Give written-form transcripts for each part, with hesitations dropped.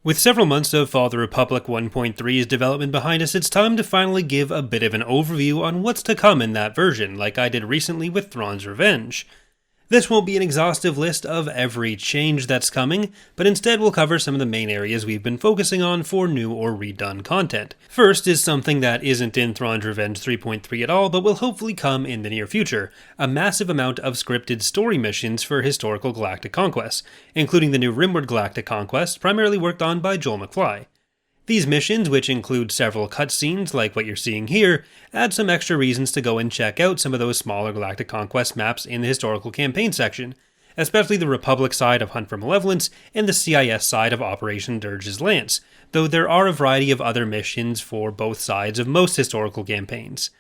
With several months of Fall of the Republic 1.3's development behind us, it's time to finally give a bit of an overview on what's to come in that version, like I did recently with Thrawn's Revenge. This won't be an exhaustive list of every change that's coming, but instead we'll cover some of the main areas we've been focusing on for new or redone content. First is something that isn't in Thrawn's Revenge 3.3 at all, but will hopefully come in the near future: a massive amount of scripted story missions for historical Galactic Conquests, including the new Rimward Galactic Conquests, primarily worked on by Joel McFly. These missions, which include several cutscenes like what you're seeing here, add some extra reasons to go and check out some of those smaller Galactic Conquest maps in the historical campaign section, especially the Republic side of Hunt for Malevolence and the CIS side of Operation Dirge's Lance, though there are a variety of other missions for both sides of most historical campaigns.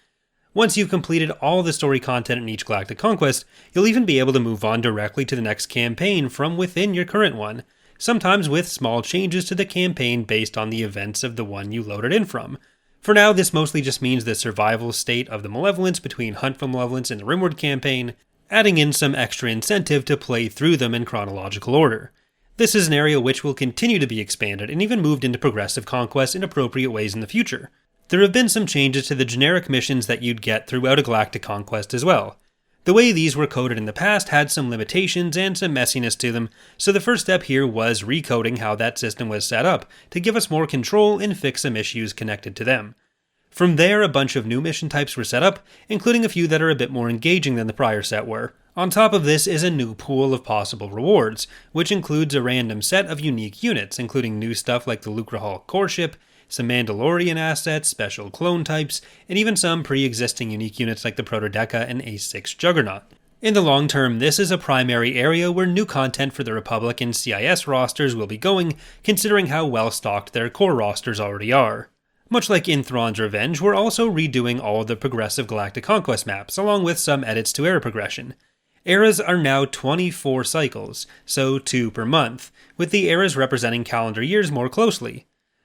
Once you've completed all the story content in each Galactic Conquest, you'll even be able to move on directly to the next campaign from within your current one, sometimes with small changes to the campaign based on the events of the one you loaded in from. For now, this mostly just means the survival state of the Malevolence between Hunt for Malevolence and the Rimward campaign, adding in some extra incentive to play through them in chronological order. This is an area which will continue to be expanded and even moved into progressive conquest in appropriate ways in the future. There have been some changes to the generic missions that you'd get throughout a Galactic Conquest as well. The way these were coded in the past had some limitations and some messiness to them, so the first step here was recoding how that system was set up to give us more control and fix some issues connected to them. From there, a bunch of new mission types were set up, including a few that are a bit more engaging than the prior set were. On top of this is a new pool of possible rewards, which includes a random set of unique units, including new stuff like the Lucrehall core ship, some Mandalorian assets, special clone types, and even some pre-existing unique units like the Protodeca and A6 Juggernaut. In the long term, this is a primary area where new content for the Republic and CIS rosters will be going, considering how well stocked their core rosters already are. Much like in Thrawn's Revenge, we're also redoing all of the progressive Galactic Conquest maps, along with some edits to era progression. Eras are now 24 cycles, so 2 per month, with the eras representing calendar years more closely.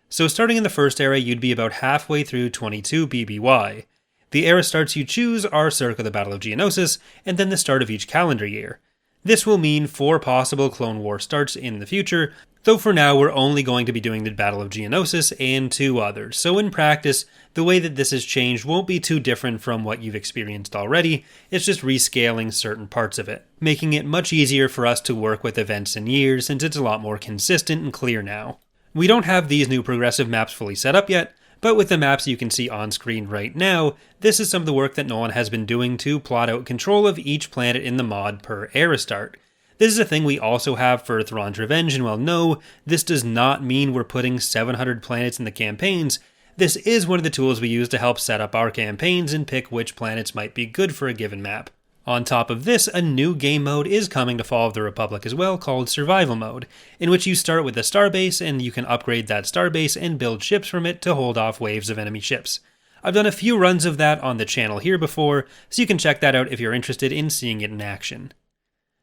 So starting in the first era, you'd be about halfway through 22 BBY. The era starts you choose are circa the Battle of Geonosis, and then the start of each calendar year. This will mean 4 possible Clone War starts in the future, though for now we're only going to be doing the Battle of Geonosis and 2 others, so in practice, the way that this has changed won't be too different from what you've experienced already. It's just rescaling certain parts of it, making it much easier for us to work with events and years since it's a lot more consistent and clear now. We don't have these new progressive maps fully set up yet, but with the maps you can see on screen right now, this is some of the work that Nolan has been doing to plot out control of each planet in the mod per era start. This is a thing we also have for Thrawn's Revenge, and while no, this does not mean we're putting 700 planets in the campaigns, this is one of the tools we use to help set up our campaigns and pick which planets might be good for a given map. On top of this, a new game mode is coming to Fall of the Republic as well, called Survival Mode, in which you start with a starbase and you can upgrade that starbase and build ships from it to hold off waves of enemy ships. I've done a few runs of that on the channel here before, so you can check that out if you're interested in seeing it in action.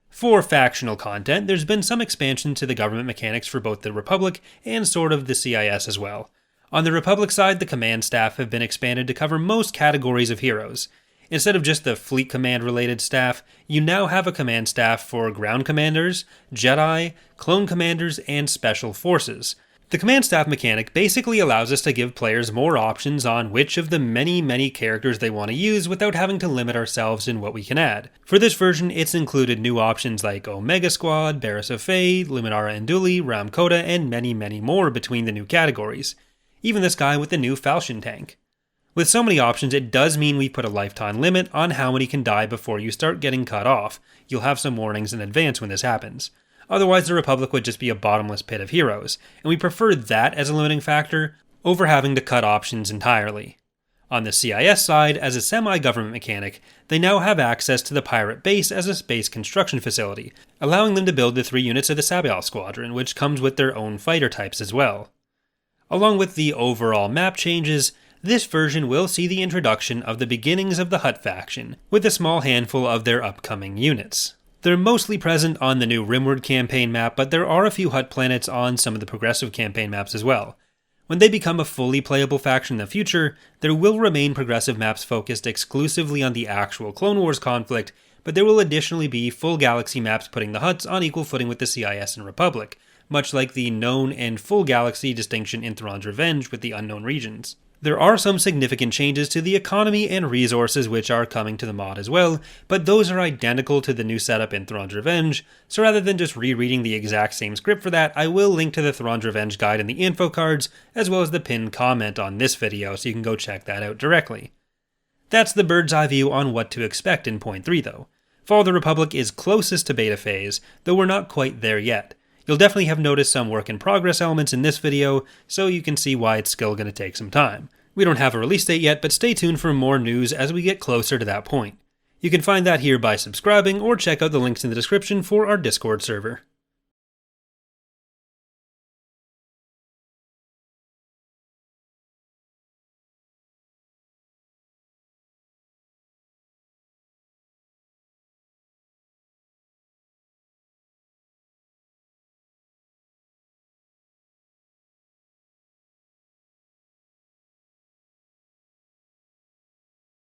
For factional content, there's been some expansion to the government mechanics for both the Republic and sort of the CIS as well. On the Republic side, the command staff have been expanded to cover most categories of heroes. Instead of just the fleet command related staff, you now have a command staff for ground commanders, Jedi, clone commanders, and special forces. The command staff mechanic basically allows us to give players more options on which of the many characters they want to use without having to limit ourselves in what we can add. For this version, it's included new options like Omega Squad, Barriss of Fae, Luminara Unduli, Ram Koda, and many more between the new categories. Even this guy with the new Falchion tank. With so many options, it does mean we put a lifetime limit on how many can die before you start getting cut off. You'll have some warnings in advance when this happens. Otherwise, the Republic would just be a bottomless pit of heroes, and we prefer that as a limiting factor over having to cut options entirely. On the CIS side, as a semi-government mechanic, they now have access to the pirate base as a space construction facility, allowing them to build the 3 units of the Sabael Squadron, which comes with their own fighter types as well. Along with the overall map changes, this version will see the introduction of the beginnings of the Hutt faction, with a small handful of their upcoming units. They're mostly present on the new Rimward campaign map, but there are a few Hutt planets on some of the progressive campaign maps as well. When they become a fully playable faction in the future, there will remain progressive maps focused exclusively on the actual Clone Wars conflict, but there will additionally be full galaxy maps putting the Hutts on equal footing with the CIS and Republic, much like the known and full galaxy distinction in Thrawn's Revenge with the unknown regions. There are some significant changes to the economy and resources which are coming to the mod as well, but those are identical to the new setup in Thrawn's Revenge, so rather than just rereading the exact same script for that, I will link to the Thrawn's Revenge guide in the info cards, as well as the pinned comment on this video, so you can go check that out directly. That's the bird's eye view on what to expect in Point 3 though. Fall of the Republic is closest to beta phase, though we're not quite there yet. You'll definitely have noticed some work in progress elements in this video, so you can see why it's still going to take some time. We don't have a release date yet, but stay tuned for more news as we get closer to that point. You can find that here by subscribing, or check out the links in the description for our Discord server.